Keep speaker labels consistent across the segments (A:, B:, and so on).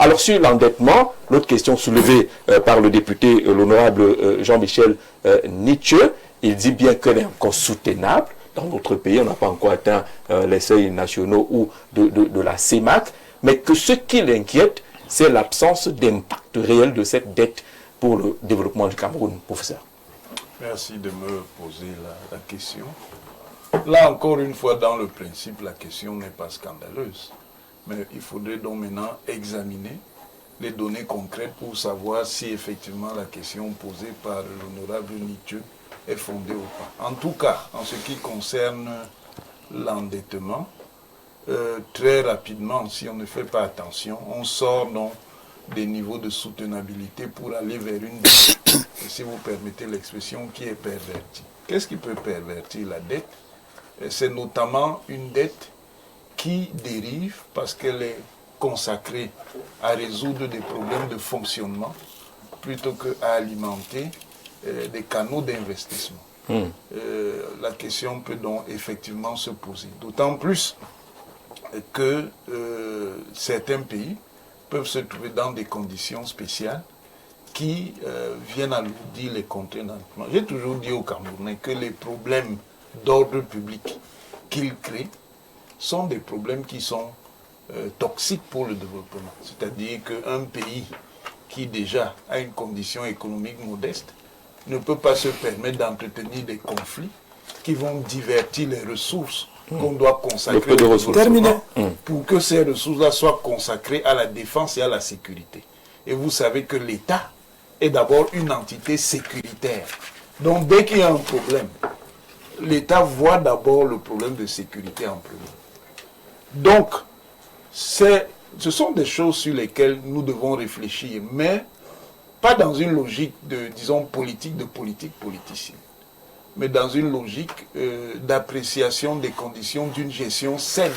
A: Alors sur l'endettement, l'autre question soulevée par le député, l'honorable Jean-Michel Nietzsche, il dit bien qu'elle est encore soutenable. Dans notre pays, on n'a pas encore atteint les seuils nationaux ou de la CEMAC, mais que ce qui l'inquiète, c'est l'absence d'impact réel de cette dette pour le développement du Cameroun, professeur.
B: Merci de me poser la question. Là, encore une fois, dans le principe, la question n'est pas scandaleuse. Mais il faudrait donc maintenant examiner les données concrètes pour savoir si effectivement la question posée par l'honorable Nietzsche est fondée ou pas. En tout cas, en ce qui concerne l'endettement, très rapidement, si on ne fait pas attention, on sort donc des niveaux de soutenabilité pour aller vers une dette, et si vous permettez l'expression, qui est pervertie. Qu'est-ce qui peut pervertir la dette? C'est notamment une dette qui dérive parce qu'elle est consacrée à résoudre des problèmes de fonctionnement plutôt qu'à alimenter des canaux d'investissement. La question peut donc effectivement se poser. D'autant plus que certains pays peuvent se trouver dans des conditions spéciales qui viennent alourdir les contraintes. J'ai toujours dit aux Camerounais que les problèmes d'ordre public qu'ils créent sont des problèmes qui sont toxiques pour le développement. C'est-à-dire qu'un pays qui déjà a une condition économique modeste ne peut pas se permettre d'entretenir des conflits qui vont divertir les ressources qu'on doit consacrer au développement pour que ces ressources-là soient consacrées à la défense et à la sécurité. Et vous savez que l'État est d'abord une entité sécuritaire. Donc dès qu'il y a un problème, l'État voit d'abord le problème de sécurité en premier. Donc, ce sont des choses sur lesquelles nous devons réfléchir, mais pas dans une logique de, disons, politique politicienne, mais dans une logique d'appréciation des conditions d'une gestion saine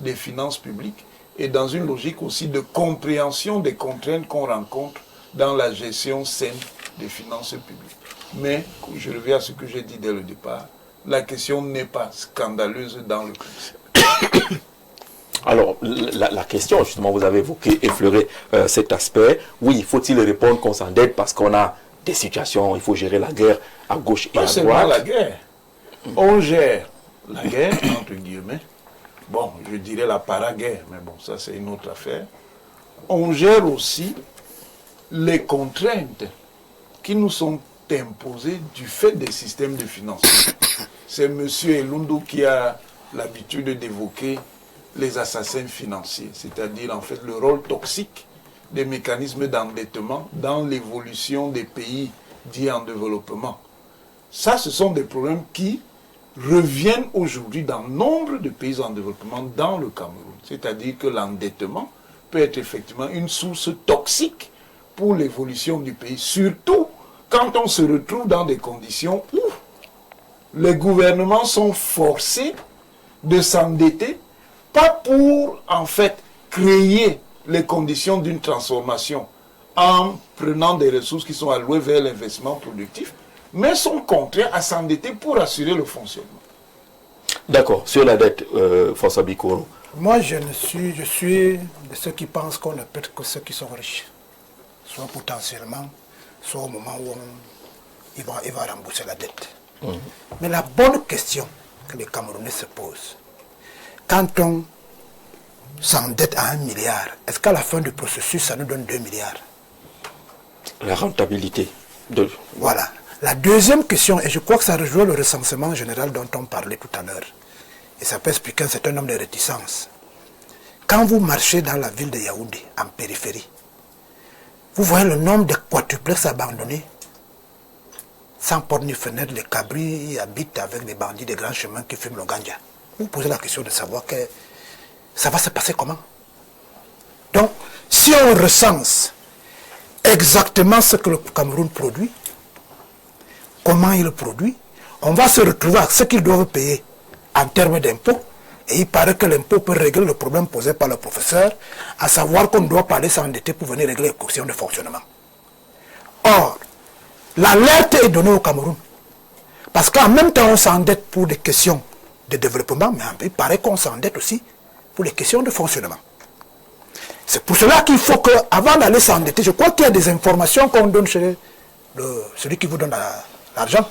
B: des finances publiques et dans une logique aussi de compréhension des contraintes qu'on rencontre dans la gestion saine des finances publiques. Mais, je reviens à ce que j'ai dit dès le départ, la question n'est pas scandaleuse dans le principe.
A: Alors, la question, justement, vous avez évoqué, effleuré cet aspect. Oui, faut-il répondre qu'on s'endette parce qu'on a des situations, il faut gérer la guerre à gauche et à droite.
B: Pas seulement la guerre. On gère la guerre, entre guillemets. Bon, je dirais la para-guerre, mais bon, ça c'est une autre affaire. On gère aussi les contraintes qui nous sont imposées du fait des systèmes de financement. C'est M. Elundu qui a l'habitude d'évoquer les assassins financiers, c'est-à-dire en fait le rôle toxique des mécanismes d'endettement dans l'évolution des pays dits en développement. Ça, ce sont des problèmes qui reviennent aujourd'hui dans nombre de pays en développement dans le Cameroun. C'est-à-dire que l'endettement peut être effectivement une source toxique pour l'évolution du pays, surtout quand on se retrouve dans des conditions où les gouvernements sont forcés de s'endetter, pas pour en fait créer les conditions d'une transformation en prenant des ressources qui sont allouées vers l'investissement productif, mais sont contraints à s'endetter pour assurer le fonctionnement.
A: D'accord. Sur la dette, François Bikoro.
C: Moi, je suis de ceux qui pensent qu'on ne peut que ceux qui sont riches, soit potentiellement, soit au moment où il va rembourser la dette. Mais la bonne question que les Camerounais se posent, quand on s'endette à 1 milliard, est-ce qu'à la fin du processus, ça nous donne 2 milliards?
A: La rentabilité.
C: Voilà. La deuxième question, et je crois que ça rejoint le recensement général dont on parlait tout à l'heure, et ça peut expliquer un certain nombre de réticences. Quand vous marchez dans la ville de Yaoundé, en périphérie, vous voyez le nombre de quadruplex abandonnés, sans porte ni fenêtre, les cabris habitent avec des bandits des grands chemins qui fument le ganja. Vous posez la question de savoir que ça va se passer comment. Donc, si on recense exactement ce que le Cameroun produit, comment il le produit, on va se retrouver à ce qu'ils doivent payer en termes d'impôts. Et il paraît que l'impôt peut régler le problème posé par le professeur, à savoir qu'on ne doit pas aller s'endetter pour venir régler les questions de fonctionnement. Or, l'alerte est donnée au Cameroun. Parce qu'en même temps, on s'endette pour des questions de développement, mais il paraît qu'on s'endette aussi pour les questions de fonctionnement. C'est pour cela qu'il faut qu'avant d'aller s'endetter, je crois qu'il y a des informations qu'on donne chez celui qui vous donne l'argent.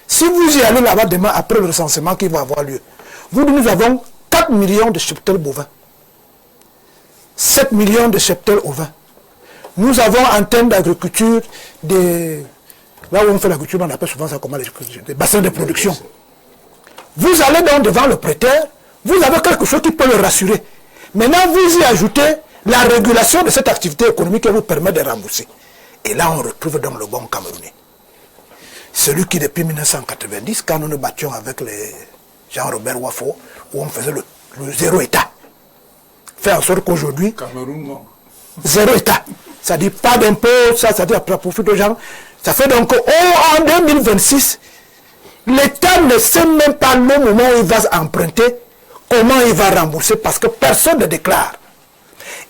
C: Si vous y allez là-bas demain, après le recensement qui va avoir lieu, nous avons 4 millions de cheptels bovins, 7 millions de cheptels ovins. Nous avons en termes d'agriculture là où on fait l'agriculture, on appelle souvent ça comment des bassins de production. Vous allez donc devant le prêteur, vous avez quelque chose qui peut le rassurer. Maintenant, vous y ajoutez la régulation de cette activité économique qui vous permet de rembourser. Et là, on retrouve donc le bon Camerounais. Celui qui, depuis 1990, quand nous nous battions avec les Jean-Robert Wafo, où on faisait le zéro État, fait en sorte qu'aujourd'hui,
B: Cameroun, non.
C: Zéro État. Ça dit pas d'impôt, ça dit après profit aux gens. Ça fait donc en 2026, l'État ne sait même pas le moment où il va emprunter, comment il va rembourser, parce que personne ne déclare.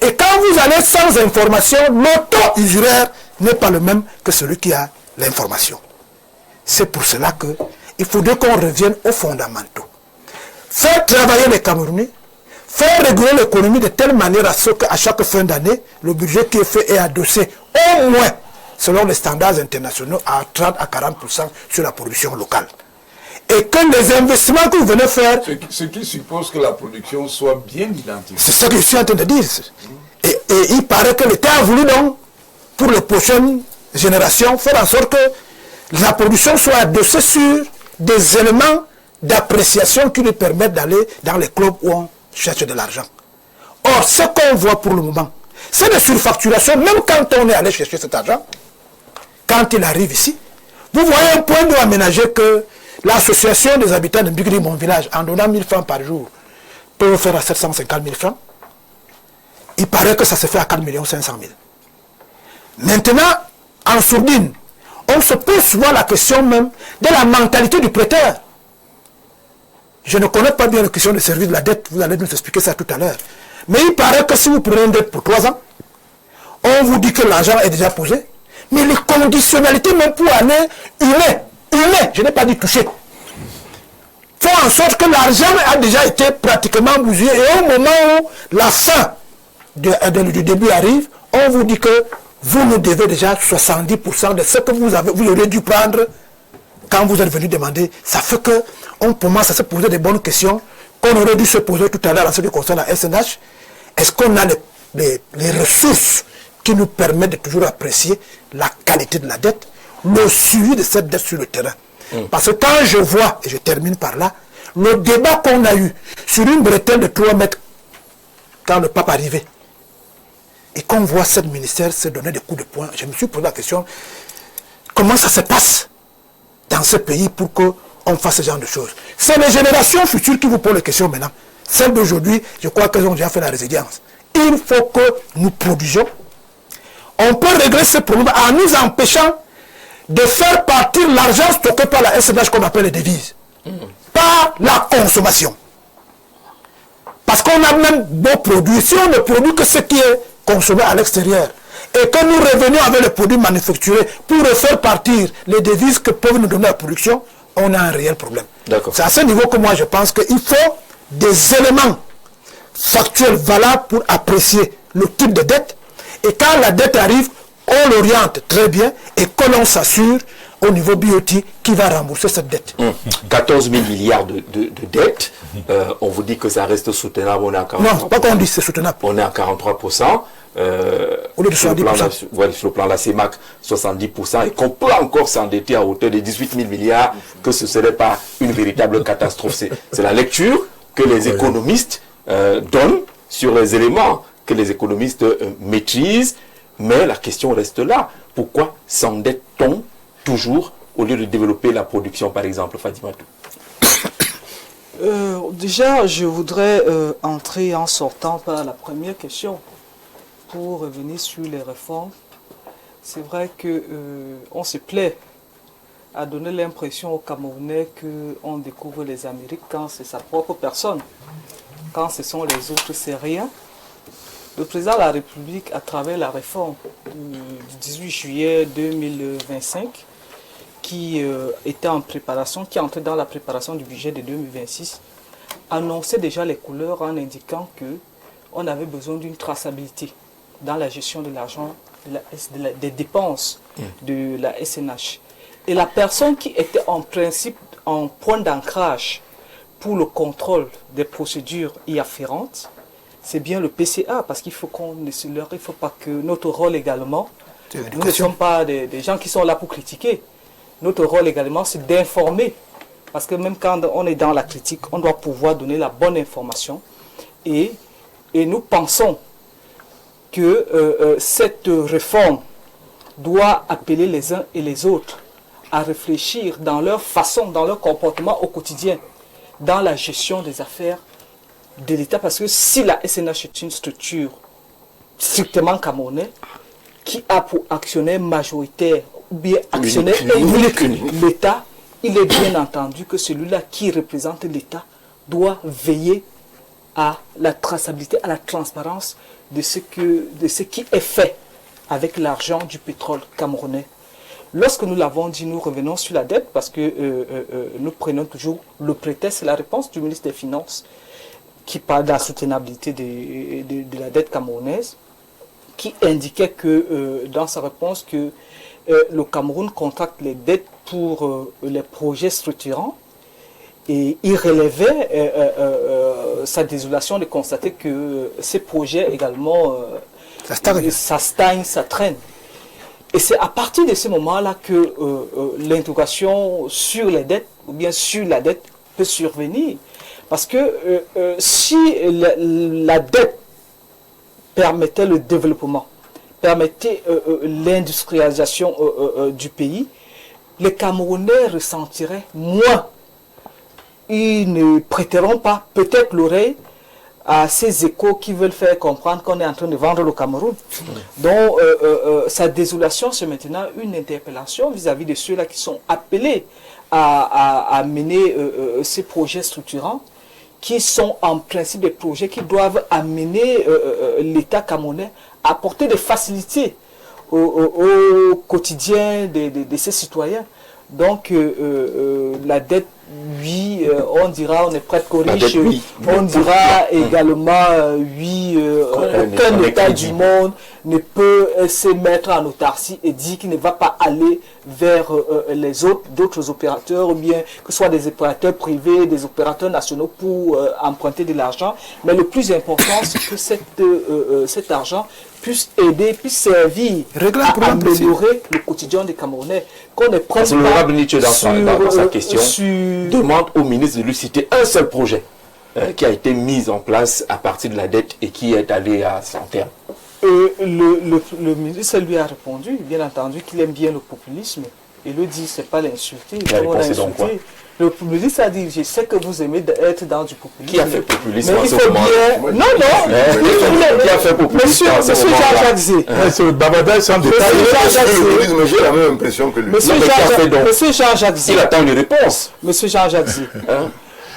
C: Et quand vous allez sans information, l'auto-usuraire n'est pas le même que celui qui a l'information. C'est pour cela qu'il faudrait qu'on revienne aux fondamentaux. Faire travailler les Camerounais, faire réguler l'économie de telle manière à ce qu'à chaque fin d'année, le budget qui est fait est adossé au moins, selon les standards internationaux, à 30 à 40% sur la production locale. Et que les investissements que vous venez faire...
B: Ce qui suppose que la production soit bien identifiée.
C: C'est ce que je suis en train de dire. Et il paraît que l'État a voulu donc, pour les prochaines générations, faire en sorte que la production soit adossée sur des éléments d'appréciation qui lui permettent d'aller dans les clubs où on cherche de l'argent. Or, ce qu'on voit pour le moment, c'est des surfacturations, même quand on est allé chercher cet argent, quand il arrive ici, vous voyez un point d'eau aménagé que l'association des habitants de Bigri, mon village, en donnant 1000 francs par jour, peut faire à 750 000 francs. Il paraît que ça se fait à 4 500 000. Maintenant, en sourdine, on se pose souvent la question même de la mentalité du prêteur. Je ne connais pas bien la question du service de la dette, vous allez nous expliquer ça tout à l'heure. Mais il paraît que si vous prenez une dette pour 3 ans, on vous dit que l'argent est déjà posé, mais les conditionnalités même pour aller humain, je n'ai pas dit toucher, font en sorte que l'argent a déjà été pratiquement bousillé et au moment où la fin du début arrive, on vous dit que vous nous devez déjà 70% de ce que vous auriez dû prendre quand vous êtes venu demander. Ça fait qu'on commence à se poser des bonnes questions qu'on aurait dû se poser tout à l'heure en ce qui concerne la SNH. Est-ce qu'on a les ressources qui nous permettent de toujours apprécier la qualité de la dette, le suivi de cette dette sur le terrain? Parce que quand je vois, et je termine par là, le débat qu'on a eu sur une bretelle de 3 mètres quand le pape arrivait, et qu'on voit ce ministère se donner des coups de poing, je me suis posé la question, comment ça se passe dans ce pays pour qu'on fasse ce genre de choses? C'est les générations futures qui vous posent les questions maintenant. Celles d'aujourd'hui, je crois qu'elles ont déjà fait la résilience. Il faut que nous produisions. On peut régler ce problème en nous empêchant de faire partir l'argent stocké par la SNH qu'on appelle les devises. Par la consommation. Parce qu'on a même beau produit. Si on ne produit que ce qui est consommé à l'extérieur, et que nous revenions avec les produits manufacturés pour faire partir les devises que peuvent nous donner la production, on a un réel problème. C'est à ce niveau que moi je pense qu'il faut des éléments factuels valables pour apprécier le type de dette. Et quand la dette arrive, on l'oriente très bien et que l'on s'assure au niveau BOT qui va rembourser cette dette.
A: 14 000 milliards de dettes, on vous dit que ça reste soutenable, on est à 43%.
C: Non, pas qu'on dit c'est soutenable.
A: On est à 43%.
C: Au lieu de 70%.
A: Sur le plan de la CEMAC, 70%, et qu'on peut encore s'endetter à hauteur de 18 000 milliards, que ce ne serait pas une véritable catastrophe. C'est la lecture que les économistes donnent sur les éléments que les économistes maîtrisent, mais la question reste là. Pourquoi s'endette-t-on toujours au lieu de développer la production, par exemple, Fadimatou?
D: Déjà, je voudrais entrer en sortant par la première question pour revenir sur les réformes. C'est vrai qu'on se plaît à donner l'impression aux Camerounais qu'on découvre les Amériques quand c'est sa propre personne. Quand ce sont les autres, c'est rien. Le président de la République, à travers la réforme du 18 juillet 2025, qui était en préparation, qui entrait dans la préparation du budget de 2026, annonçait déjà les couleurs en indiquant que on avait besoin d'une traçabilité dans la gestion de l'argent, des dépenses de la SNH. Et la personne qui était en principe en point d'ancrage pour le contrôle des procédures y afférentes, c'est bien le PCA, parce qu'il faut qu'on ne se leurre, il ne faut pas que notre rôle également, nous ne sommes pas des gens qui sont là pour critiquer. Notre rôle également, c'est d'informer. Parce que même quand on est dans la critique, on doit pouvoir donner la bonne information. Et nous pensons que cette réforme doit appeler les uns et les autres à réfléchir dans leur façon, dans leur comportement au quotidien, dans la gestion des affaires de l'État. Parce que si la SNH est une structure strictement camerounaise, qui a pour actionnaire majoritaire ou bien actionnaire unique l'État, il est bien entendu que celui-là qui représente l'État doit veiller à la traçabilité, à la transparence de ce qui est fait avec l'argent du pétrole camerounais. Lorsque nous l'avons dit, nous revenons sur la dette parce que nous prenons toujours le prétexte, la réponse du ministre des Finances qui parle de la soutenabilité de la dette camerounaise, qui indiquait que dans sa réponse que le Cameroun contracte les dettes pour les projets structurants et il relevait sa désolation de constater que ces projets également ça stagne, ça traîne. Et c'est à partir de ce moment-là que l'interrogation sur les dettes ou bien sur la dette peut survenir. Parce que si la dette permettait le développement, permettait l'industrialisation du pays, les Camerounais ressentiraient moins. Ils ne prêteront pas peut-être l'oreille à ces échos qui veulent faire comprendre qu'on est en train de vendre le Cameroun. Donc sa désolation, c'est maintenant une interpellation vis-à-vis de ceux-là qui sont appelés à mener ces projets structurants, qui sont en principe des projets qui doivent amener l'État camerounais à apporter des facilités au quotidien de ses citoyens. Donc la dette, oui, on dira on est prêt qu'aux riches, oui. On dira également oui, aucun État du monde ne peut se mettre en autarcie et dire qu'il ne va pas aller vers les autres, d'autres opérateurs, ou bien que ce soit des opérateurs privés, des opérateurs nationaux pour emprunter de l'argent. Mais le plus important, c'est que cet argent puisse aider, puisse servir à améliorer le quotidien des Camerounais. Qu'on ne prenne pas
A: l'honorable Nietzsche, dans sa question, demande au ministre de lui citer un seul projet qui a été mis en place à partir de la dette et qui est allé à son terme.
D: Le ministre lui a répondu, bien entendu, qu'il aime bien le populisme. Il le dit, c'est pas l'insulter. Le ministre a dit, je sais que vous aimez être dans du populisme.
A: Qui a fait populisme
D: mais
A: en ce moment?
D: Non.
A: Qui a fait populisme en ce moment?
D: Monsieur Jean-Jacques Zé.
E: C'est Babada sans détail. J'ai la même impression que lui.
D: Monsieur Jean-Jacques Zé.
A: Il attend une réponse.
D: Monsieur Jean-Jacques Zé.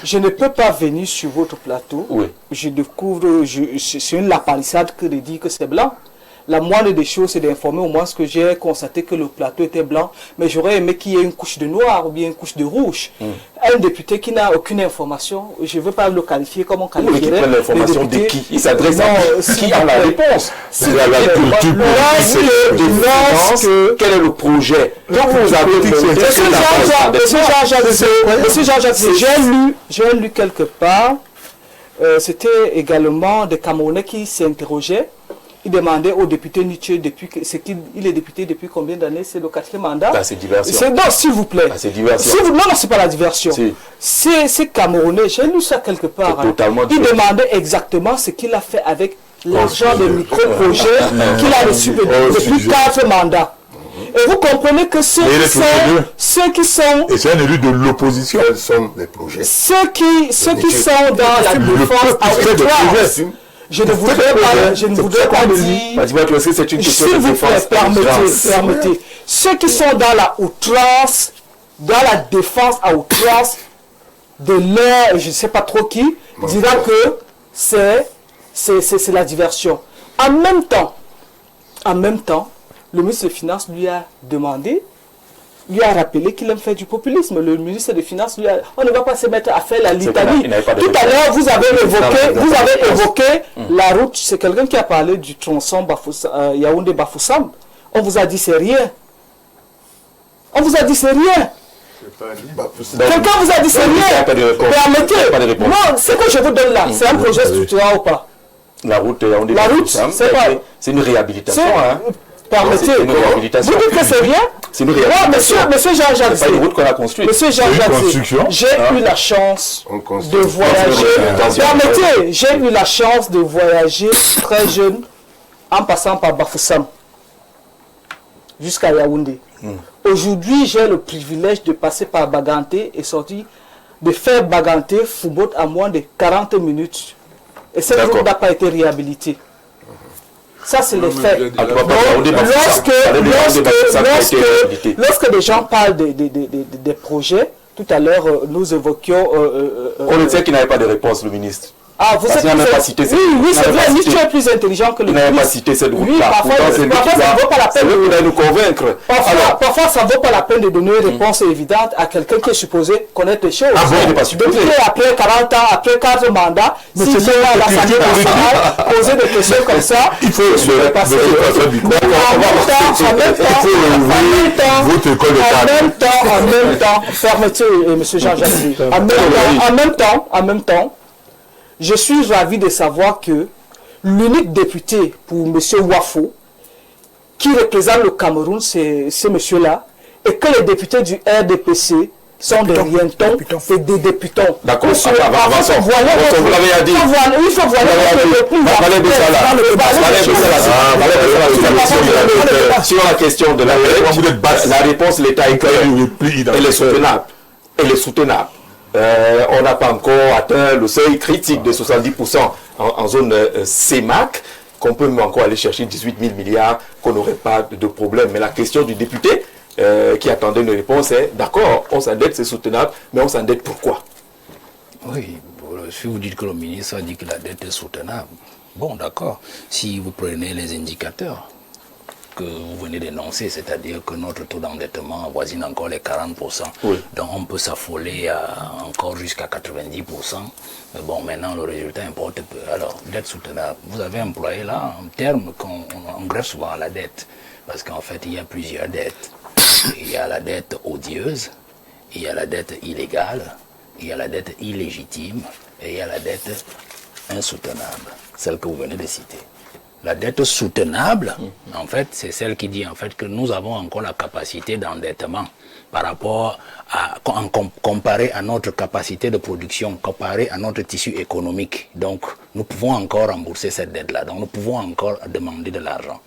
D: Je ne peux pas venir sur votre plateau.
A: Oui.
D: Je découvre, c'est une lapalissade que de dire que c'est blanc. La moindre des choses, c'est d'informer au moins ce que j'ai constaté que le plateau était blanc. Mais j'aurais aimé qu'il y ait une couche de noir ou bien une couche de rouge. Un député qui n'a aucune information, je ne veux pas le qualifier comme on qualifierait.
A: L'information de qui? Il s'adresse à qui a la réponse?
E: C'est la culture.
A: Quel est le projet? Donc vous avez
D: Monsieur Jean-Jacques, j'ai lu quelque part, c'était également des Camerounais qui s'interrogeaient. Il demandait au député Nietzsche, il est député depuis combien d'années? C'est le 4e mandat.
A: C'est diversion.
D: Non, s'il vous plaît.
A: C'est diversion.
D: Non, c'est pas la diversion. C'est Camerounais. J'ai lu ça quelque part. Il demandait exactement ce qu'il a fait avec l'argent des micro-projets qu'il a reçu depuis 4 mandats. Et vous comprenez que ceux qui sont...
E: Et c'est un élu de l'opposition. Quels sont les projets?
D: Ceux qui sont dans la défense à outrance. Je ne voudrais pas dire... S'il vous plaît, permettez. Ceux qui sont dans la outrance, dans la défense à outrance de l'air, je ne sais pas trop qui, dira que c'est la diversion. En même temps, le ministre des Finances lui a demandé lui a rappelé qu'il aime faire du populisme. Le ministre des Finances lui a dit, on ne va pas se mettre à faire la litanie. Tout à l'heure, vous avez évoqué la route. C'est quelqu'un qui a parlé du tronçon Yaoundé-Bafoussam. On vous a dit c'est rien. On vous a dit c'est rien. Quelqu'un vous a dit c'est rien. Permettez. Non, ce que je vous donne là, c'est un projet structurant ou pas?
A: La route Yaoundé-Bafoussam, c'est une réhabilitation.
D: Permettez. Vous dites que c'est rien?
A: C'est une réhabilitation.
D: Monsieur Jean-Jacques.
A: C'est pas une route qu'on a construite.
D: Monsieur Jean-Jacques, j'ai eu la chance de voyager. Permettez, j'ai eu la chance de voyager très jeune en passant par Bafoussam jusqu'à Yaoundé. Aujourd'hui, j'ai le privilège de passer par Baganté et de faire Baganté-Foubout à moins de 40 minutes. Et cette route n'a pas été réhabilitée. Ça, c'est les faits. Lorsque des gens parlent des projets, tout à l'heure, nous évoquions...
A: on le sait qu'il n'avait pas de réponse, le ministre.
D: Ah, vous êtes
A: pas cité cette
D: oui, c'est vrai, ni tu es plus intelligent que le ministre.
A: Il n'avait pas cité cette route-là.
D: Oui, parfois ça ne vaut pas la peine
A: de nous convaincre.
D: Parfois, ça ne vaut pas la peine de donner une réponse évidente à quelqu'un qui est supposé connaître les choses.
A: Ah bon, il n'est pas supposé.
D: Après 40 ans, après 4 mandats, si tu es à l'Assemblée nationale, poser des questions comme ça,
E: il faut se passer.
D: En même temps, permettez, M. Jean-Jacques, en même temps, je suis ravi de savoir que l'unique député pour M. Wafo, qui représente le Cameroun, c'est ce monsieur-là, et que les députés du RDPC sont des rientons et des députants.
A: D'accord,
D: il faut voir
A: sur la question de la réponse, l'État est clair, elle est soutenable. Elle est soutenable. On n'a pas encore atteint le seuil critique de 70% en zone CEMAC, qu'on peut même encore aller chercher 18 000 milliards, qu'on n'aurait pas de problème. Mais la question du député qui attendait une réponse est, d'accord, on s'endette, c'est soutenable, mais on s'endette pourquoi?
F: Oui, si vous dites que le ministre a dit que la dette est soutenable, bon d'accord, si vous prenez les indicateurs que vous venez d'énoncer, c'est-à-dire que notre taux d'endettement avoisine encore les 40%. Oui. Donc on peut s'affoler encore jusqu'à 90%. Mais bon, maintenant le résultat importe peu. Alors, dette soutenable, vous avez employé là un terme qu'on greffe souvent à la dette. Parce qu'en fait, il y a plusieurs dettes. Il y a la dette odieuse, il y a la dette illégale, il y a la dette illégitime et il y a la dette insoutenable, celle que vous venez de citer. La dette soutenable, en fait, c'est celle qui dit en fait que nous avons encore la capacité d'endettement par rapport à, comparé à notre capacité de production, comparé à notre tissu économique. Donc, nous pouvons encore rembourser cette dette-là. Donc, nous pouvons encore demander de l'argent.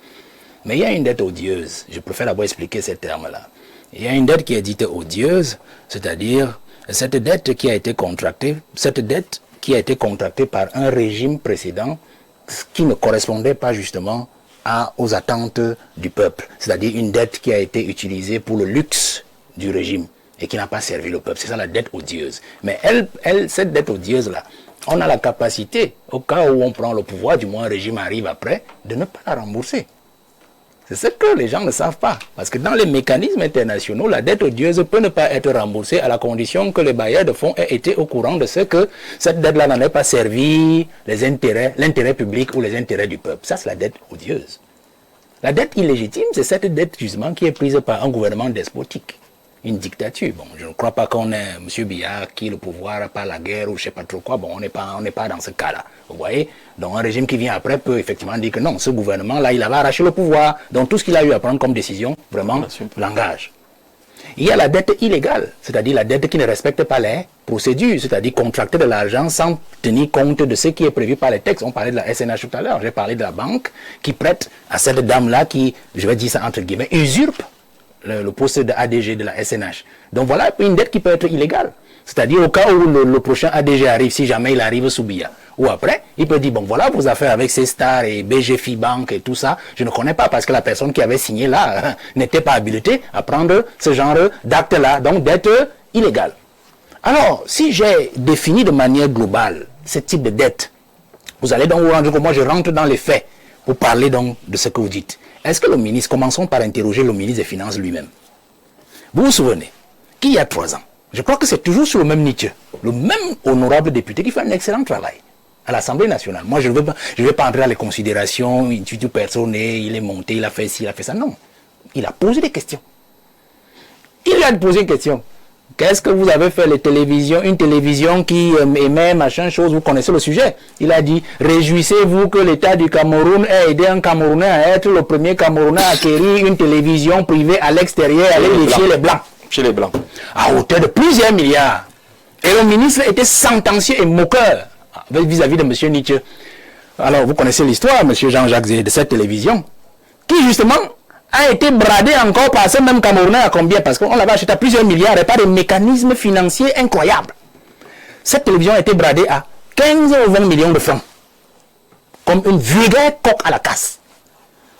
F: Mais il y a une dette odieuse. Je préfère d'abord expliquer ces termes-là. Il y a une dette qui est dite odieuse, c'est-à-dire cette dette qui a été contractée par un régime précédent qui ne correspondait pas justement aux attentes du peuple. C'est-à-dire une dette qui a été utilisée pour le luxe du régime et qui n'a pas servi le peuple. C'est ça la dette odieuse. Mais cette dette odieuse-là, on a la capacité, au cas où on prend le pouvoir, du moins un régime arrive après, de ne pas la rembourser. C'est ce que les gens ne savent pas. Parce que dans les mécanismes internationaux, la dette odieuse peut ne pas être remboursée à la condition que les bailleurs de fonds aient été au courant de ce que cette dette-là n'en ait pas servi l'intérêt public ou les intérêts du peuple. Ça, c'est la dette odieuse. La dette illégitime, c'est cette dette justement qui est prise par un gouvernement despotique. Une dictature. Bon, je ne crois pas qu'on ait M. Biya qui le pouvoir par la guerre ou je ne sais pas trop quoi. Bon, on n'est pas dans ce cas-là. Vous voyez? Donc un régime qui vient après peut effectivement dire que non, ce gouvernement-là, il avait arraché le pouvoir. Donc tout ce qu'il a eu à prendre comme décision, vraiment, l'engage. Il y a la dette illégale, c'est-à-dire la dette qui ne respecte pas les procédures, c'est-à-dire contracter de l'argent sans tenir compte de ce qui est prévu par les textes. On parlait de la SNH tout à l'heure. J'ai parlé de la banque qui prête à cette dame-là qui, je vais dire ça entre guillemets, usurpe le poste de ADG de la SNH. Donc voilà une dette qui peut être illégale. C'est-à-dire au cas où le prochain ADG arrive, si jamais il arrive sous Biya. Ou après, il peut dire, bon voilà vos affaires avec ces stars et BGFI Bank et tout ça, je ne connais pas parce que la personne qui avait signé là n'était pas habilitée à prendre ce genre d'acte-là, donc dette illégale. Alors, si j'ai défini de manière globale ce type de dette, vous allez donc vous rendre compte, moi je rentre dans les faits pour parler donc de ce que vous dites. Est-ce que le ministre, commençons par interroger le ministre des Finances lui-même. Vous vous souvenez qu'il y a 3 ans, je crois que c'est toujours sur le même Nietzsche, le même honorable député qui fait un excellent travail à l'Assemblée nationale. Moi, je ne vais pas entrer dans les considérations, une personne, il est monté, il a fait ci, il a fait ça. Non. Il a posé des questions. Il lui a posé une question. Qu'est-ce que vous avez fait, les télévisions, une télévision qui émet machin chose, vous connaissez le sujet. Il a dit, réjouissez-vous que l'État du Cameroun ait aidé un Camerounais à être le premier Camerounais à acquérir une télévision privée à l'extérieur, aller chez les Blancs.
A: Chez les Blancs.
F: À hauteur de plusieurs milliards. Et le ministre était sentencieux et moqueur vis-à-vis de M. Nietzsche. Alors, vous connaissez l'histoire, M. Jean-Jacques Zé, de cette télévision, qui justement a été bradé encore par ce même Camerounais à combien? Parce qu'on l'avait acheté à plusieurs milliards et par des mécanismes financiers incroyables. Cette télévision a été bradée à 15 ou 20 millions de francs. Comme une vulgaire coque à la casse.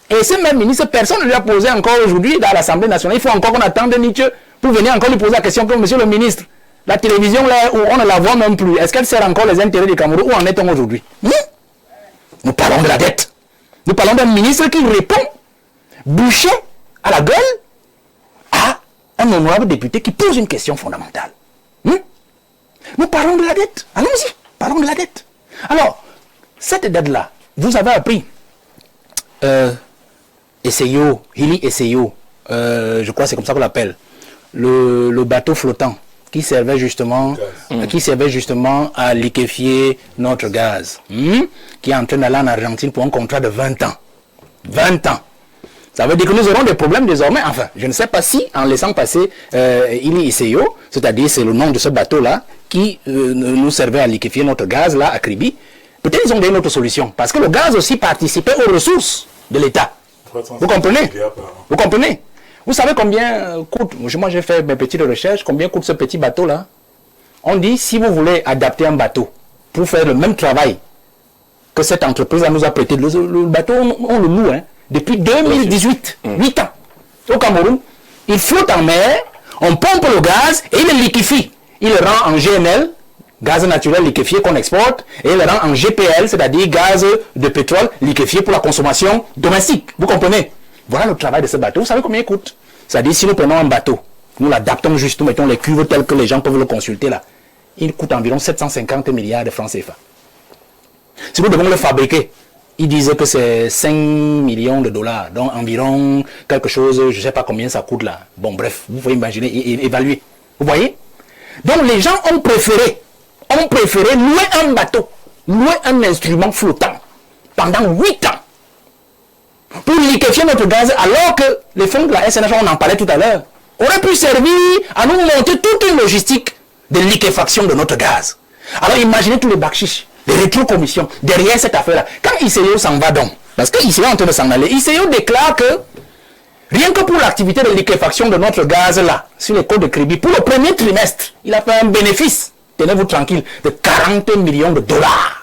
F: Et ce même ministre, personne ne lui a posé encore aujourd'hui dans l'Assemblée nationale. Il faut encore qu'on attende Nietzsche pour venir encore lui poser la question comme monsieur le ministre. La télévision, là, où on ne la voit même plus, est-ce qu'elle sert encore les intérêts du Cameroun? Où en est-on aujourd'hui? Nous parlons de la dette. Nous parlons d'un ministre qui répond bouché à la gueule à un honorable député qui pose une question fondamentale. Nous parlons de la dette. Allons-y, parlons de la dette. Alors, cette dette-là, vous avez appris SEO, Hili SEO, je crois que c'est comme ça qu'on l'appelle, le bateau flottant qui servait justement à liquéfier notre gaz, qui est en train d'aller en Argentine pour un contrat de 20 ans. 20 ans. Ça veut dire que nous aurons des problèmes désormais. Enfin, je ne sais pas si, en laissant passer Hili SEO, c'est-à-dire c'est le nom de ce bateau-là, qui nous servait à liquéfier notre gaz là à Kribi, peut-être ils ont donné une autre solution. Parce que le gaz aussi participait aux ressources de l'État. Vous comprenez? Vous comprenez? Vous savez combien coûte, moi j'ai fait mes petites recherches, combien coûte ce petit bateau-là? On dit, si vous voulez adapter un bateau pour faire le même travail que cette entreprise nous a prêté, le bateau, on le loue, depuis 2018, 8 ans, au Cameroun. Il flotte en mer, on pompe le gaz et il le liquéfie. Il le rend en GNL, gaz naturel liquéfié qu'on exporte, et il le rend en GPL, c'est-à-dire gaz de pétrole liquéfié pour la consommation domestique. Vous comprenez? Voilà le travail de ce bateau. Vous savez combien il coûte? C'est-à-dire, si nous prenons un bateau, nous l'adaptons juste, nous mettons les cuves telles que les gens peuvent le consulter là, il coûte environ 750 milliards de francs CFA. Si nous devons le fabriquer, ils disaient que c'est 5 millions de dollars, donc environ quelque chose, je ne sais pas combien ça coûte là. Bon, bref, vous pouvez imaginer, évaluer. Vous voyez? Donc les gens ont préféré louer un bateau, louer un instrument flottant pendant 8 ans pour liquéfier notre gaz, alors que les fonds de la SNH, on en parlait tout à l'heure, auraient pu servir à nous monter toute une logistique de liquéfaction de notre gaz. Alors imaginez tous les bakchiches, les rétro-commissions derrière cette affaire-là. Quand ICO s'en va donc, parce que ICO est en train de s'en aller, ICO déclare que rien que pour l'activité de liquéfaction de notre gaz là, sur les côtes de Kribi, pour le premier trimestre, il a fait un bénéfice, tenez-vous tranquille, de 40 millions de dollars.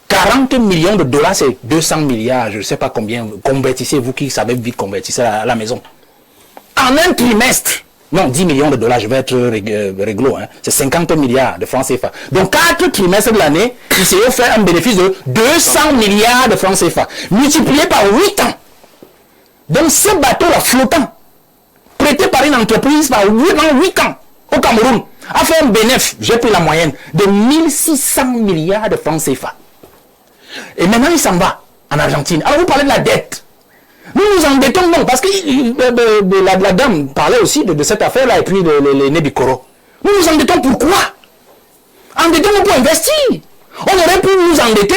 F: 40 millions de dollars, c'est 200 milliards, je ne sais pas combien. Convertissez, vous qui savez vite convertir ça à la maison. En un trimestre, non, 10 millions de dollars, je vais être réglo, c'est 50 milliards de francs CFA. Donc 4 trimestres de l'année, il s'est fait un bénéfice de 200 milliards de francs CFA, multiplié par 8 ans. Donc ce bateau-là flottant, prêté par une entreprise par 8 ans au Cameroun, a fait un bénéfice, j'ai pris la moyenne, de 1600 milliards de francs CFA. Et maintenant, il s'en va en Argentine. Alors, vous parlez de la dette. Nous nous endettons, non, parce que la dame parlait aussi de cette affaire-là et puis les nez du coro. Nous nous endettons pourquoi? Endettons-nous pour investir. On aurait pu nous endetter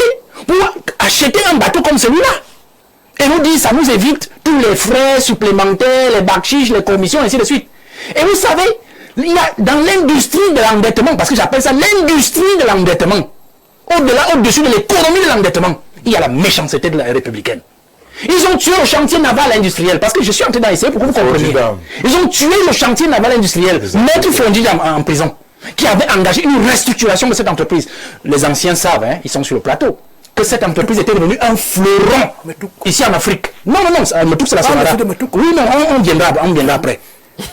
F: pour acheter un bateau comme celui-là. Et nous dire, ça nous évite tous les frais supplémentaires, les bakchiches, les commissions, ainsi de suite. Et vous savez, il y a dans l'industrie de l'endettement, parce que j'appelle ça l'industrie de l'endettement, au-dessus de l'économie de l'endettement, il y a la méchanceté de la républicaine. Ils ont tué le chantier naval industriel, parce que je suis en train d'essayer pour que vous compreniez. Ils ont tué le chantier naval industriel, Maître Fondi en prison, qui avait engagé une restructuration de cette entreprise. Les anciens savent, ils sont sur le plateau, que cette entreprise était devenue un fleuron ici en Afrique. Non, Metuk c'est la Sonara. Oui, mais on viendra après.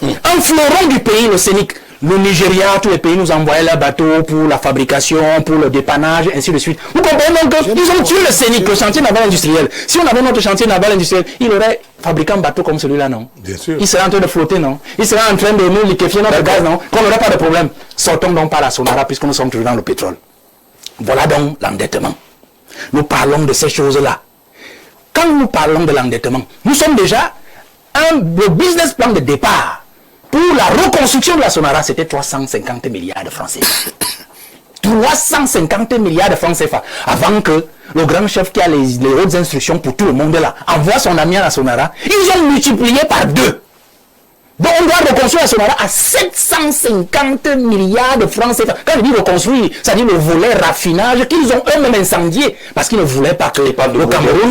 F: Un fleuron du pays, le Sénic. Le Nigeria, tous les pays nous envoyaient leurs bateaux pour la fabrication, pour le dépannage, ainsi de suite. Vous comprenez donc qu'ils ont tué le Sénic, le chantier naval industriel. Si on avait notre chantier naval industriel, il aurait fabriquant un bateau comme celui-là, non?
E: Bien sûr.
F: Il sera en train de flotter, non? Il sera en train de nous liquéfier notre gaz, non? Qu'on n'aura pas de problème. Sortons donc par la Sonara puisque nous sommes toujours dans le pétrole. Voilà donc l'endettement. Nous parlons de ces choses-là. Quand nous parlons de l'endettement, nous sommes déjà le business plan de départ pour la reconstruction de la Sonara, c'était 350 milliards de francs CFA. 350 milliards de francs CFA. Avant que le grand chef qui a les hautes instructions pour tout le monde là envoie son ami à la Sonara, ils ont multiplié par 2. Donc on doit reconstruire la Sonara à 750 milliards de francs CFA. Quand je dis reconstruire, ça dit le volet raffinage qu'ils ont eux-mêmes incendié. Parce qu'ils ne voulaient pas que le Cameroun,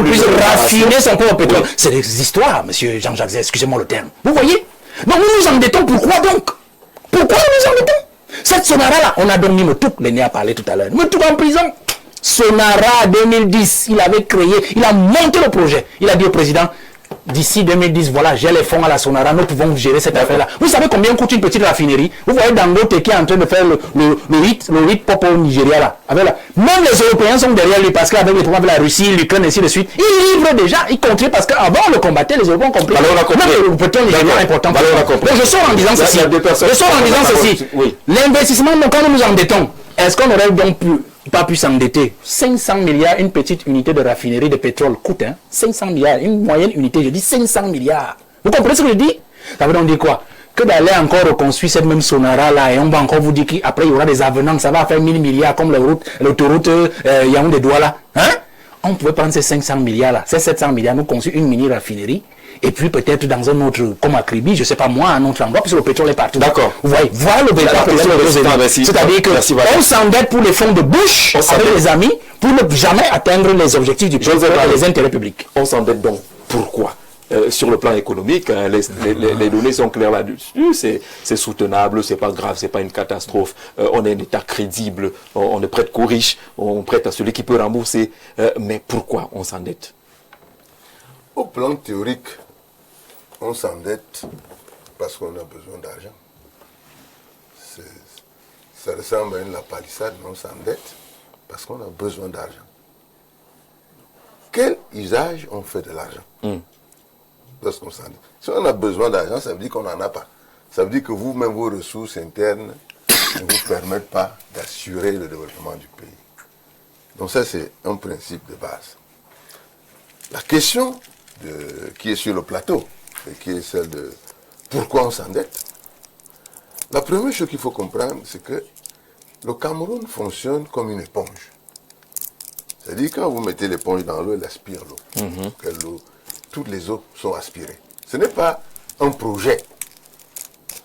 F: puisse raffiner son propre pétrole. C'est des histoires, monsieur Jean-Jacques, excusez-moi le terme. Vous voyez? Donc nous nous endettons, pourquoi donc? Pourquoi nous nous endettons? Cette Sonara-là, on a donc mis Moutoup, l'aîné a parlé tout à l'heure. Moutoup en prison. Sonara 2010, il avait créé, il a monté le projet. Il a dit au président, d'ici 2010, voilà, j'ai les fonds à la Sonara, nous pouvons gérer cette affaire-là. Vous savez combien coûte une petite raffinerie? Vous voyez Dangote qui est en train de faire le hit pop au Nigeria là. Même les Européens sont derrière lui parce qu'avec les problèmes de la Russie, l'Ukraine, ainsi de suite, ils livrent déjà, ils contribuent parce qu'avant on le combattait, les Européens ont compris. Même le pétrole nigérien est important. Donc je sors en disant ceci. L'investissement, quand nous nous endettons, est-ce qu'on aurait donc pas pu s'endetter? 500 milliards, une petite unité de raffinerie de pétrole coûte, 500 milliards, une moyenne unité, je dis 500 milliards. Vous comprenez ce que je dis? Ça veut donc dire quoi? Que d'aller encore reconstruire cette même Sonara là, et on va encore vous dire qu'après il y aura des avenants, ça va faire 1000 milliards comme l'autoroute Yaoundé-Douala. On pouvait prendre ces 500 milliards là, ces 700 milliards, nous construire une mini raffinerie. Et puis peut-être dans un autre, comme à Kribi, je ne sais pas moi, un autre endroit, parce que le pétrole est partout. D'accord. Vous voyez, voilà le véritable pétrole. C'est-à-dire qu'on s'endette pour les fonds de bouche avec les amis, pour ne jamais atteindre les objectifs du pétrole et les intérêts publics.
A: On s'endette donc pourquoi? Sur le plan économique, les données sont claires là-dessus, c'est soutenable, c'est pas grave, c'est pas une catastrophe, on est un État crédible, on ne prête qu'aux riches, on prête à celui qui peut rembourser, mais pourquoi on s'endette?
E: Au plan théorique, on s'endette parce qu'on a besoin d'argent. Ça ressemble à une lapalissade, mais on s'endette parce qu'on a besoin d'argent. Quel usage on fait de l'argent lorsqu'on s'endette? Si on a besoin d'argent, ça veut dire qu'on n'en a pas. Ça veut dire que vous-même, vos ressources internes ne vous permettent pas d'assurer le développement du pays. Donc ça, c'est un principe de base. La question qui est sur le plateau, et qui est celle de pourquoi on s'endette. La première chose qu'il faut comprendre, c'est que le Cameroun fonctionne comme une éponge. C'est-à-dire quand vous mettez l'éponge dans l'eau, elle aspire l'eau. Toutes les eaux sont aspirées. Ce n'est pas un projet.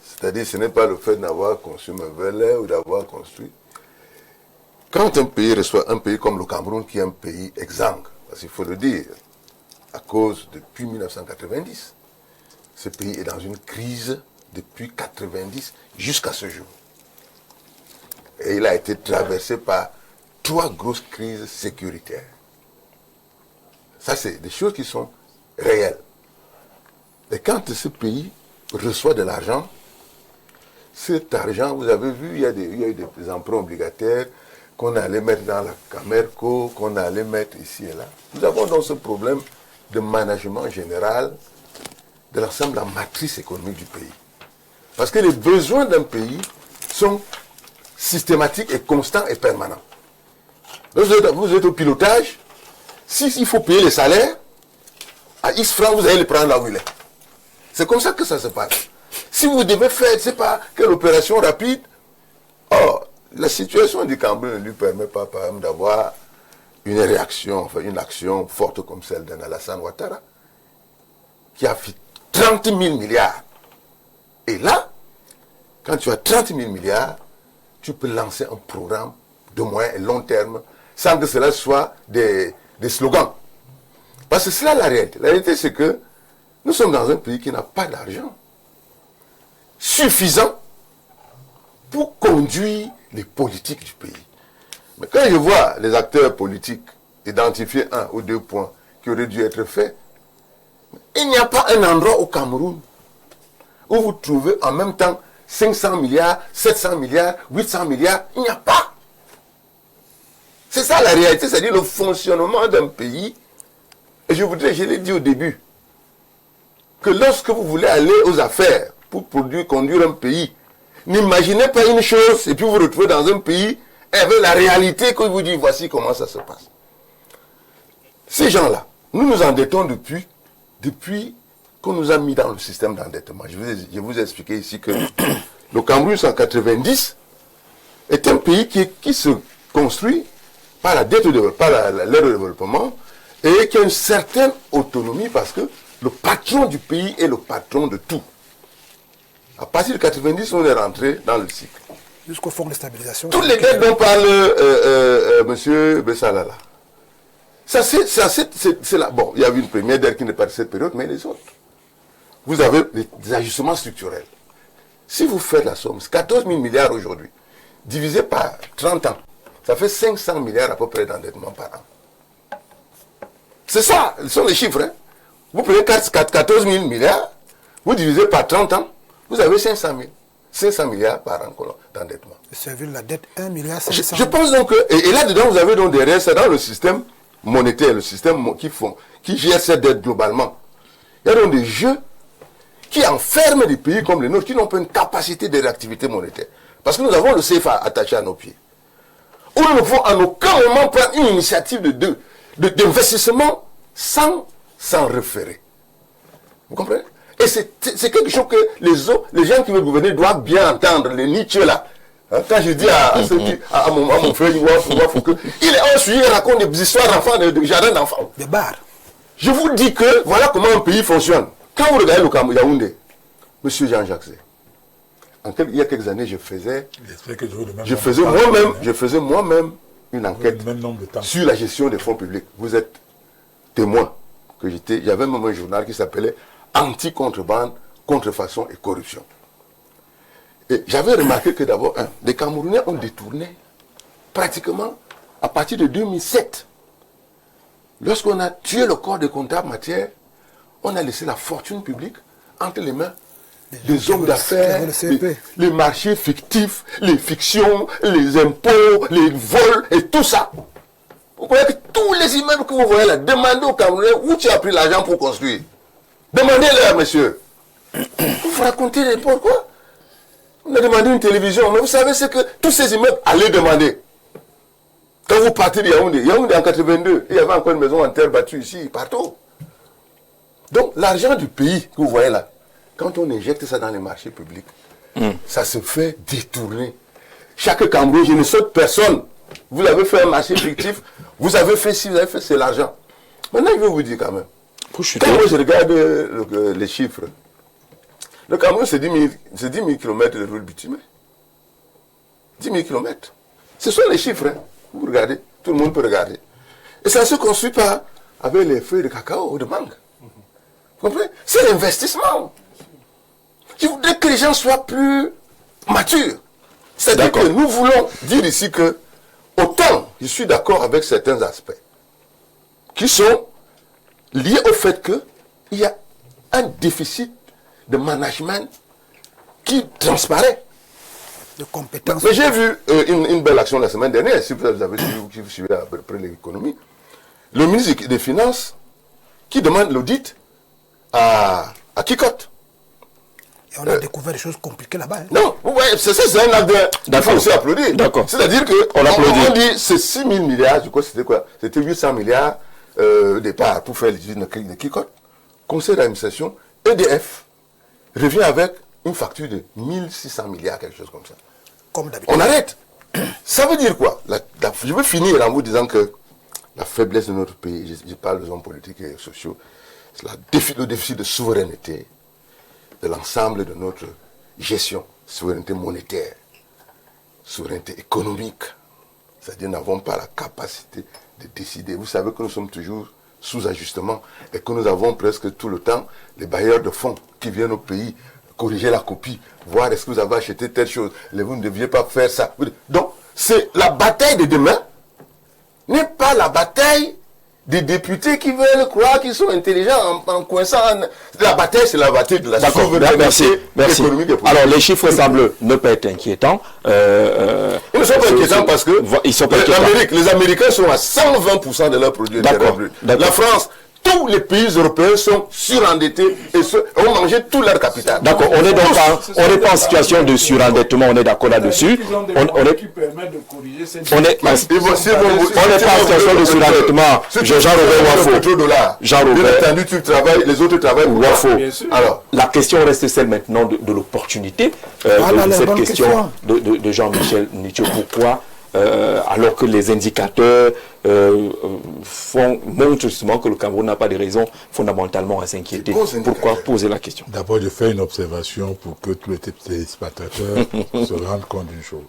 E: C'est-à-dire ce n'est pas le fait d'avoir conçu un Velay ou d'avoir construit. Quand un pays reçoit un pays comme le Cameroun, qui est un pays exsangue, parce qu'il faut le dire, à cause depuis 1990, ce pays est dans une crise depuis 90 jusqu'à ce jour. Et il a été traversé par 3 grosses crises sécuritaires. Ça, c'est des choses qui sont réelles. Et quand ce pays reçoit de l'argent, cet argent, vous avez vu, il y a eu des emprunts obligataires qu'on allait mettre dans la Camerco, qu'on allait mettre ici et là. Nous avons donc ce problème de management général de l'ensemble de la matrice économique du pays. Parce que les besoins d'un pays sont systématiques et constants et permanents. Donc vous êtes au pilotage, s'il faut payer les salaires, à X francs, vous allez les prendre là où il est. C'est comme ça que ça se passe. Si vous devez faire, je ne sais pas, quelle opération rapide, la situation du Cameroun ne lui permet pas, par exemple, d'avoir une réaction, enfin une action forte comme celle d'un Alassane Ouattara, qui a fait 30 000 milliards. Et là, quand tu as 30 000 milliards, tu peux lancer un programme de moyen et long terme, sans que cela soit des slogans. Parce que c'est là la réalité. La réalité, c'est que nous sommes dans un pays qui n'a pas d'argent suffisant pour conduire les politiques du pays. Mais quand je vois les acteurs politiques identifier 1 ou 2 points qui auraient dû être faits, il n'y a pas un endroit au Cameroun où vous trouvez en même temps 500 milliards, 700 milliards, 800 milliards. Il n'y a pas. C'est ça la réalité, c'est-à-dire le fonctionnement d'un pays Et je l'ai dit au début, que lorsque vous voulez aller aux affaires pour conduire un pays, n'imaginez pas une chose et puis vous vous retrouvez dans un pays avec la réalité que vous dit voici comment ça se passe. Ces gens-là, nous nous endettons depuis qu'on nous a mis dans le système d'endettement. Je vous ai expliqué ici que le Cameroun en 90 est un pays qui se construit par la dette par l'aide au développement et qui a une certaine autonomie parce que le patron du pays est le patron de tout. À partir de 90, on est rentré dans le cycle.
C: Jusqu'au fonds de stabilisation.
E: Toutes les dettes dont parle M. Bessalala. Ça, c'est là. Bon, il y a eu une première dette qui n'est pas de cette période, mais les autres. Vous avez des ajustements structurels. Si vous faites la somme, 14 000 milliards aujourd'hui, divisé par 30 ans, ça fait 500 milliards à peu près d'endettement par an. C'est ça, ce sont les chiffres. Hein. Vous prenez 14 000 milliards, vous divisez par 30 ans, vous avez 500 milliards par an d'endettement.
C: C'est vu la dette 1 milliard 500.
E: Je pense donc que, et là-dedans, vous avez donc des restes dans le système monétaire, le système qui gère cette dette globalement. Il y a donc des jeux qui enferment des pays comme les nôtres, qui n'ont pas une capacité de réactivité monétaire. Parce que nous avons le CFA attaché à nos pieds. Où nous ne pouvons en aucun moment prendre une initiative d'investissement sans s'en référer. Vous comprenez? Et c'est quelque chose que les gens qui veulent gouverner doivent bien entendre, les Nietzsche là. Hein, quand je dis à mon frère, il est un sujet, il raconte des histoires d'enfants, de jardins d'enfants.
C: Des bars.
E: Je vous dis que voilà comment un pays fonctionne. Quand vous regardez le Cameroun, Yaoundé, M. Jean-Jacques Zé, il y a quelques années, je faisais moi-même une enquête sur la gestion des fonds publics. Vous êtes témoin que j'avais même un journal qui s'appelait Anti-contrebande, contrefaçon et corruption. Et j'avais remarqué que d'abord, les Camerounais ont détourné pratiquement à partir de 2007. Lorsqu'on a tué le corps des comptables matières, on a laissé la fortune publique entre les mains des hommes d'affaires, les marchés fictifs, les fictions, les impôts, les vols et tout ça. Vous voyez que tous les immeubles que vous voyez là, demandez aux Camerounais où tu as pris l'argent pour construire. Demandez-leur, monsieur. Vous vous racontez n'importe quoi. On a demandé une télévision, mais vous savez ce que tous ces immeubles allaient demander. Quand vous partez de Yaoundé en 82, il y avait encore une maison en terre battue ici, partout. Donc l'argent du pays que vous voyez là, quand on injecte ça dans les marchés publics, ça se fait détourner. Chaque Cameroun, je ne saute personne. Vous avez fait un marché fictif, vous avez fait ci, vous avez fait, c'est l'argent. Maintenant, je vais vous dire quand même. Quand moi je regarde les chiffres, le Cameroun, c'est 10 000 km de route bitumée. 10 000 km. Ce sont les chiffres. Hein. Vous regardez, tout le monde peut regarder. Et ça ne se construit pas avec les feuilles de cacao ou de mangue. Vous comprenez? C'est l'investissement. Je voudrais que les gens soient plus matures. C'est-à-dire que nous voulons dire ici que, autant je suis d'accord avec certains aspects, qui sont liés au fait qu'il y a un déficit de management qui transparaît.
C: De compétences.
E: Mais j'ai vu une belle action la semaine dernière, si vous avez suivi à peu près l'économie, le ministre des Finances qui demande l'audit à Kikot.
C: Et on a découvert des choses compliquées là-bas. Hein.
E: Non, vous voyez, c'est un acte il faut aussi applaudir. C'est-à-dire qu'on dit c'est 6 000 milliards, je crois que c'était quoi? C'était 800 milliards au départ pour faire l'usine de Kikot. Conseil d'administration, EDF revient avec une facture de 1600 milliards, quelque chose comme ça.
C: Comme d'habitude.
E: On arrête. Ça veut dire quoi? Je veux finir en vous disant que la faiblesse de notre pays, je parle des hommes politiques et sociaux, c'est le déficit de souveraineté de l'ensemble de notre gestion, souveraineté monétaire, souveraineté économique. C'est-à-dire nous n'avons pas la capacité de décider. Vous savez que nous sommes toujours sous ajustement et que nous avons presque tout le temps les bailleurs de fonds qui viennent au pays corriger la copie, voir est-ce que vous avez acheté telle chose, vous ne deviez pas faire ça. Donc, c'est la bataille de demain n'est pas la bataille des députés qui veulent croire qu'ils sont intelligents en coinçant. La bataille, c'est la bataille de la souveraineté économique et politique.
A: Alors, les chiffres semblent ne pas être inquiétants.
E: Ils ne sont pas inquiétants parce que
A: ils sont pas
E: les Américains sont à 120% de leurs produits intérieurs bruts. La France, tous les pays européens sont surendettés et ont mangé tout leur capital.
A: D'accord, on est donc pas en situation de surendettement, on est d'accord là-dessus. On est
B: qui permet de corriger cette
A: pas en situation de surendettement. Jean-Robert Wafo.
E: Bien entendu, tu travailles, les autres travaillent pour
A: Wafo.
E: Alors,
A: la question reste celle maintenant de l'opportunité de cette question de Jean-Michel Nietzsche. Pourquoi alors que les indicateurs montrent justement que le Cameroun n'a pas de raison fondamentalement à s'inquiéter. Pourquoi poser la question?
G: D'abord, je fais une observation pour que tous les téléspectateurs se rendent compte d'une chose.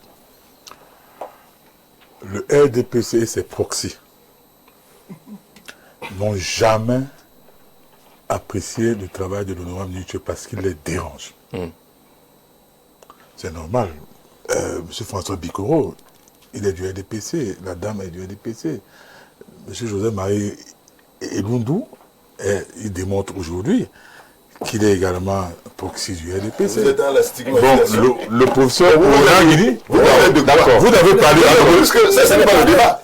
G: Le RDPC et ses proxys n'ont jamais apprécié le travail de l'honorable Nietzsche parce qu'il les dérange. C'est normal. Monsieur François Bikoro, il est du RDPC, la dame est du RDPC. Monsieur José-Marie Elundou, il démontre aujourd'hui qu'il est également proxy du RDPC.
E: Vous êtes dans la stigmatisation.
G: Bon, le professeur Ourangini,
E: vous avez parlé. Parce que ça, ce n'est pas le débat.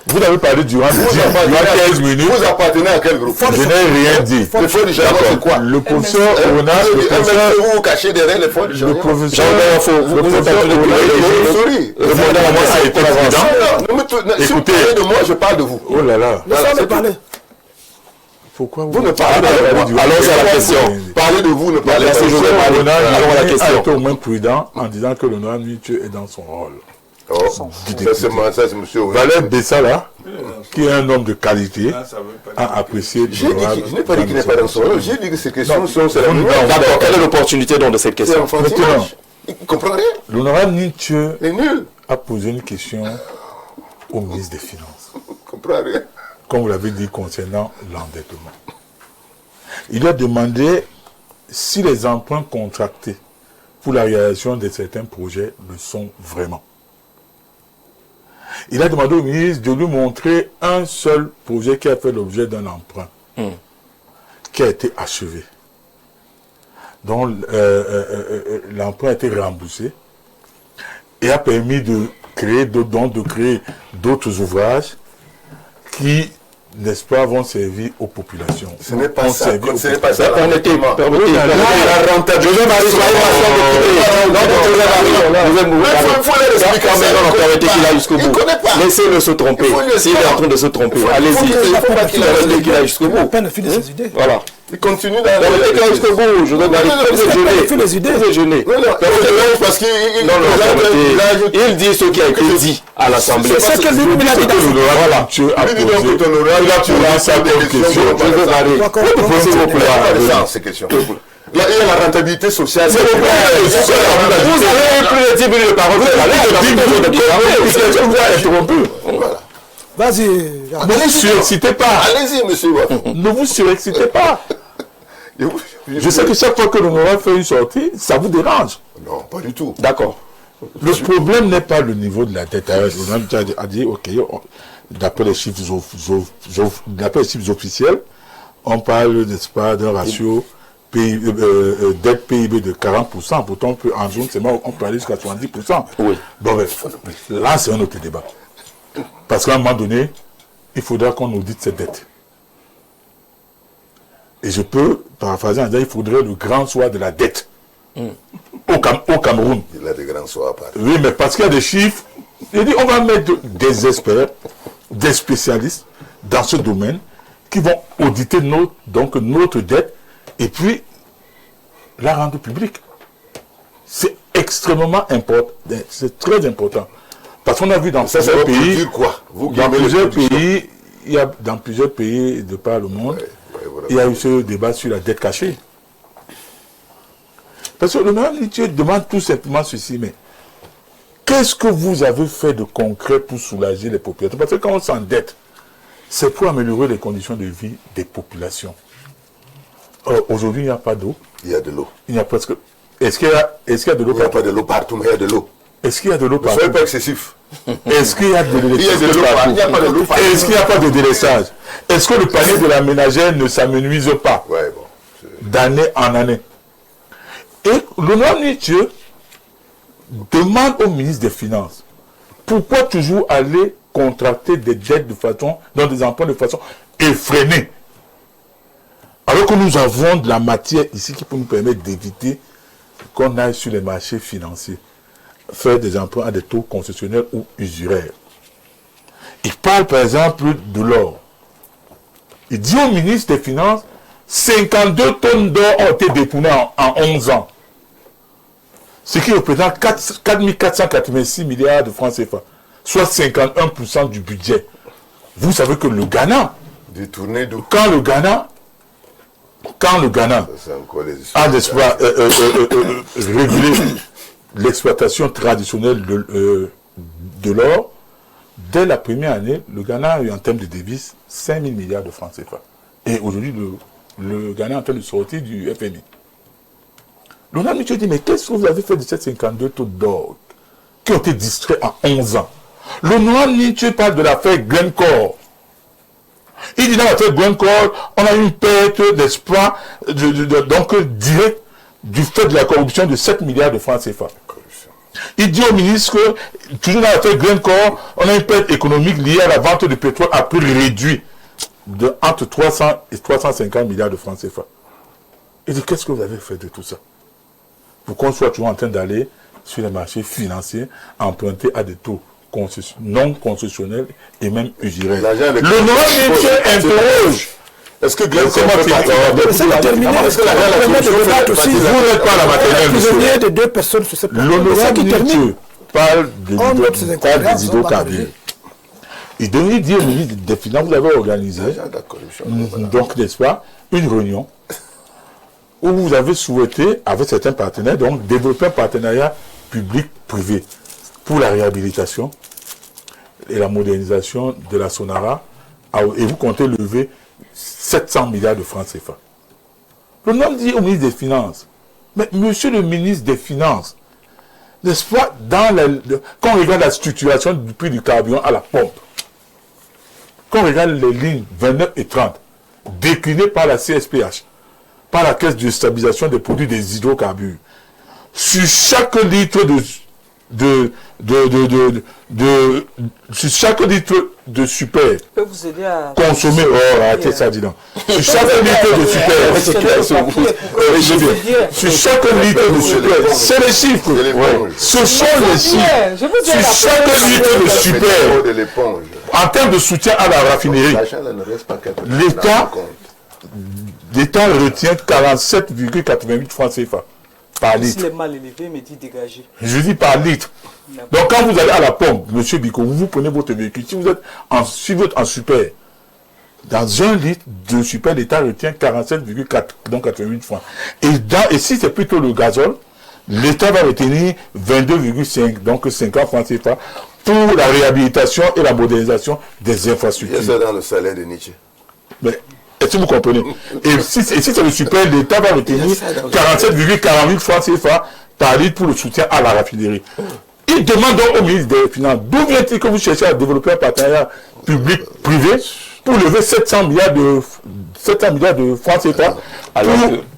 G: Vous avez parlé durant 15 minutes.
E: Vous appartenez à quel groupe?
G: Je n'ai rien dit.
E: Le Fonds du Charbon, c'est quoi?
G: Le professeur Ourangini,
E: vous vous cachez derrière le Fonds du Charbon.
G: le professeur
E: Si vous parlez de moi, je parle de vous.
G: Oh là là.
C: Laissez-le parler.
G: Pourquoi
E: Vous ne parlez pas de moi.
A: Allons à la question.
E: Parlez de vous, ne parlez pas de vous.
G: Allons à la question. Été au moins prudent en disant que l'honorable Nietzsche est dans son rôle.
E: Ça, c'est monsieur
G: Valère Bessala, qui est un homme de qualité, a apprécié.
E: Je n'ai pas dit qu'il n'est pas dans son rôle. J'ai dit que ces questions sont...
A: D'accord, quelle est l'opportunité donc de cette question?
E: Maintenant, il ne comprend rien.
G: L'honorable Nietzsche
E: Il est nul.
G: a posé une question au ministre des Finances.
E: Il ne comprend rien.
G: Comme vous l'avez dit concernant l'endettement. Il lui a demandé si les emprunts contractés pour la réalisation de certains projets le sont vraiment. Il a demandé au ministre de lui montrer un seul projet qui a fait l'objet d'un emprunt, qui a été achevé, dont l'emprunt a été remboursé et a permis de créer d'autres ouvrages qui, n'est-ce pas, vont servir aux populations.
E: Ce n'est pas ça. Ce n'est pas ça.
A: On était permis.
E: La rentabilité. Il faut les expliquer.
A: Permettez qu'il aille jusqu'au bout. Laissez-le se tromper. S'il est en train de se tromper, allez-y.
E: Il faut pas qu'il
A: aille jusqu'au bout.
C: Peine de filer ses idées.
A: Voilà.
E: Il continue dans
A: Permettez qu'il aille jusqu'au bout. Je dois
C: les idées.
A: Vous êtes gêné.
E: parce qu'il
A: il dit ce qui a été dit à l'Assemblée.
C: C'est ce que lui a dit dans son
G: Voilà. Tu as posé ça comme question.
A: Je veux parler.
E: S'il vous plaît, ces questions. Il y a la rentabilité sociale.
A: Vous avez plus de 10 minutes de parole. Vous avez interrompu.
C: Vas-y.
G: Ne vous surexcitez pas.
E: Allez-y, monsieur.
G: Ne vous surexcitez pas. Je sais que chaque fois que l'honorable fait une sortie, ça vous dérange.
E: Non, pas du tout.
A: D'accord.
G: Le problème n'est pas le niveau de la dette. L'honorable a dit, ok, d'après les chiffres officiels, on parle, n'est-ce pas, d'un ratio dette PIB de 40%. Pourtant, en zone, on peut aller jusqu'à 70%.
A: Oui.
G: Bon, là, c'est un autre débat. Parce qu'à un moment donné, il faudra qu'on audite cette dette. Et je peux, paraphraser en disant, il faudrait le grand soir de la dette au Cameroun.
E: Il a des grands soirs.
G: Oui, mais parce qu'il y a des chiffres. Il dit, on va mettre des experts, des spécialistes dans ce domaine qui vont auditer notre dette et puis la rendre publique. C'est extrêmement important. C'est très important. Parce qu'on a vu dans plusieurs pays, dans plusieurs pays de par le monde, il y a eu ce débat sur la dette cachée. Parce que le même Nietzsche demande tout simplement ceci, mais qu'est-ce que vous avez fait de concret pour soulager les populations? Parce que quand on s'endette, c'est pour améliorer les conditions de vie des populations. Aujourd'hui, il n'y a pas d'eau.
E: Il y a de l'eau.
G: Il y a presque... Est-ce qu'il y a de l'eau partout?
E: Il n'y a pas de l'eau partout, mais il y a de l'eau.
G: Est-ce qu'il y a de l'eau partout?
E: Ne soyez pas excessif.
G: Est-ce qu'il y a de l'électricité
E: partout? Il n'y a pas de l'eau partout.
G: Est-ce qu'il n'y a pas de délaissage? Est-ce que le panier de la ménagère ne s'amenuise pas d'année en année? Et l'honorable Nietzsche demande au ministre des Finances, pourquoi toujours aller contracter des dettes de façon, dans des emprunts de façon effrénée. Alors que nous avons de la matière ici qui peut nous permettre d'éviter qu'on aille sur les marchés financiers, faire des emprunts à des taux concessionnels ou usuraires. Il parle par exemple de l'or. Il dit au ministre des Finances, 52 tonnes d'or ont été détournées en 11 ans. Ce qui représente 4 486 milliards de francs CFA, soit 51% du budget. Vous savez que le Ghana,
E: Détourné d'où?
G: quand le Ghana a régulé l'exploitation traditionnelle de l'or, dès la première année, le Ghana a eu en termes de devises 5 000 milliards de francs CFA. Et aujourd'hui, le Ghana est en train de sortir du FMI. L'ONA Mitchell dit, mais qu'est-ce que vous avez fait de ces 52 tonnes d'or qui ont été distraits en 11 ans? L'ONA Mitchell parle de l'affaire Glencore. Il dit dans l'affaire Glencore, on a eu une perte d'espoir donc direct du fait de la corruption de 7 milliards de francs CFA. Il dit au ministre que, toujours dans l'affaire Glencore, on a une perte économique liée à la vente de pétrole à prix réduit de entre 300 et 350 milliards de francs CFA. Il dit, qu'est-ce que vous avez fait de tout ça? Pour qu'on soit toujours en train d'aller sur les marchés financiers, emprunter à des taux non concessionnels et même usuraires. Le nom métier interroge.
E: Est-ce que Glencore fait partie
G: vous n'êtes pas la matérielle, monsieur.
C: De deux personnes sur cette
G: L'honorable Mitchell parle des hydrocarbures. Il devait dire au ministre des Finances, vous avez organisé, donc n'est-ce pas, une réunion où vous avez souhaité, avec certains partenaires, donc développer un partenariat public-privé pour la réhabilitation et la modernisation de la Sonara, et vous comptez lever 700 milliards de francs CFA. Le nom dit au ministre des Finances, mais monsieur le ministre des Finances, n'est-ce pas, quand on regarde la structuration du prix du carburant à la pompe, quand on regarde les lignes 29 et 30, déclinées par la CSPH, par la Caisse de stabilisation des produits des hydrocarbures, sur chaque litre sur chaque litre de super consommé, arrêtez ça, dis donc. Sur chaque litre de super, sur chaque litre de super, c'est les chiffres. Ce sont les chiffres. Sur chaque litre de super, en termes de soutien à la raffinerie, l'État retient 47,88 francs CFA par litre.
D: S'il est mal élevé, mais dit dégagé.
G: Je dis par litre. Donc quand vous allez à la pompe, monsieur Biko, vous prenez votre véhicule. Si vous êtes en super, dans un litre de super, l'État retient 47,88 francs. Et si c'est plutôt le gazole, l'État va retenir 22,5, donc 50 francs CFA pour la réhabilitation et la modernisation des infrastructures.
E: Il y a ça dans le salaire de Nietzsche.
G: Mais est-ce que vous comprenez? Et si c'est le super, l'État va retenir 47,48 francs CFA par litre pour le soutien à la raffinerie. Il demande donc au ministre des Finances, d'où vient-il que vous cherchez à développer un partenariat public-privé pour lever 700 milliards de francs CFA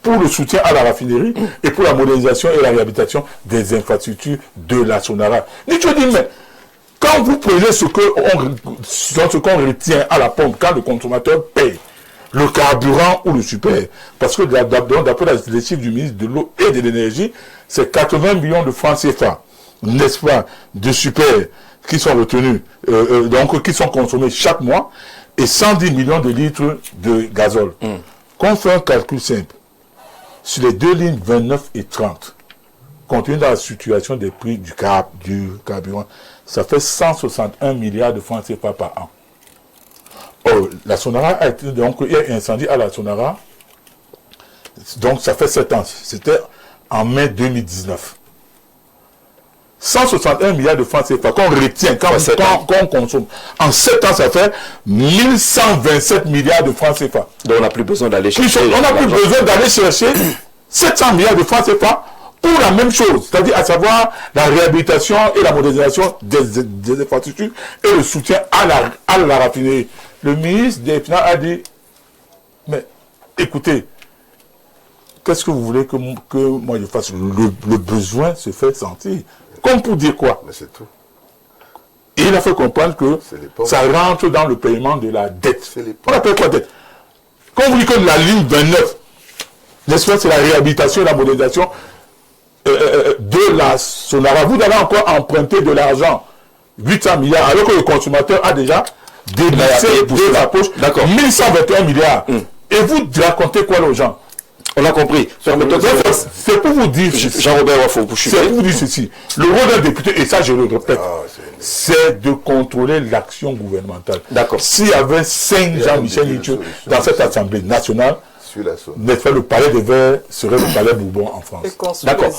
G: pour le soutien à la raffinerie et pour la modernisation et la réhabilitation des infrastructures de la Sonara. Je dis, mais quand vous prenez ce qu'on retient à la pompe, quand le consommateur paye, le carburant ou le super, parce que d'après les chiffres du ministre de l'eau et de l'énergie, c'est 80 millions de francs CFA, n'est-ce pas, de super qui sont retenus, donc qui sont consommés chaque mois, et 110 millions de litres de gazole. Qu'on fait un calcul simple, sur les deux lignes 29 et 30, compte tenu de la situation des prix du carburant, ça fait 161 milliards de francs CFA par an. Oh, la Sonara a été, donc il y a un incendie à la Sonara, donc ça fait 7 ans, c'était en mai 2019. 161 milliards de francs CFA qu'on retient, qu'on consomme. En 7 ans, ça fait 1127 milliards de francs CFA.
A: Donc on n'a plus besoin d'aller chercher.
G: On n'a plus besoin d'aller chercher 700 milliards de francs CFA pour la même chose, c'est-à-dire à savoir la réhabilitation et la modernisation des infrastructures et le soutien à la raffinerie. Le ministre des Finances a dit, mais écoutez, qu'est-ce que vous voulez que moi je fasse? Le besoin se fait sentir. Comme pour dire quoi?
E: Mais c'est tout.
G: Et il a fait comprendre que ça rentre dans le paiement de la dette. On appelle quoi dette? Quand on dit que la ligne 29, n'est-ce pas, c'est la réhabilitation et la modernisation de la Sonara. Vous allez encore emprunter de l'argent, 800 milliards, alors que le consommateur a déjà déboursé de la poche 1121 milliards. Et vous racontez quoi aux gens?
A: On a compris.
G: C'est pour vous dire,
A: Jean-Robert Wafo,
G: c'est pour vous dire ceci. Le rôle d'un député, et ça je le répète, c'est de contrôler l'action gouvernementale.
A: D'accord.
G: S'il y avait 5 Jean-Michel Nitcho dans cette Assemblée nationale, n'est-ce pas, le palais des Verts serait le palais Bourbon en France.
A: D'accord.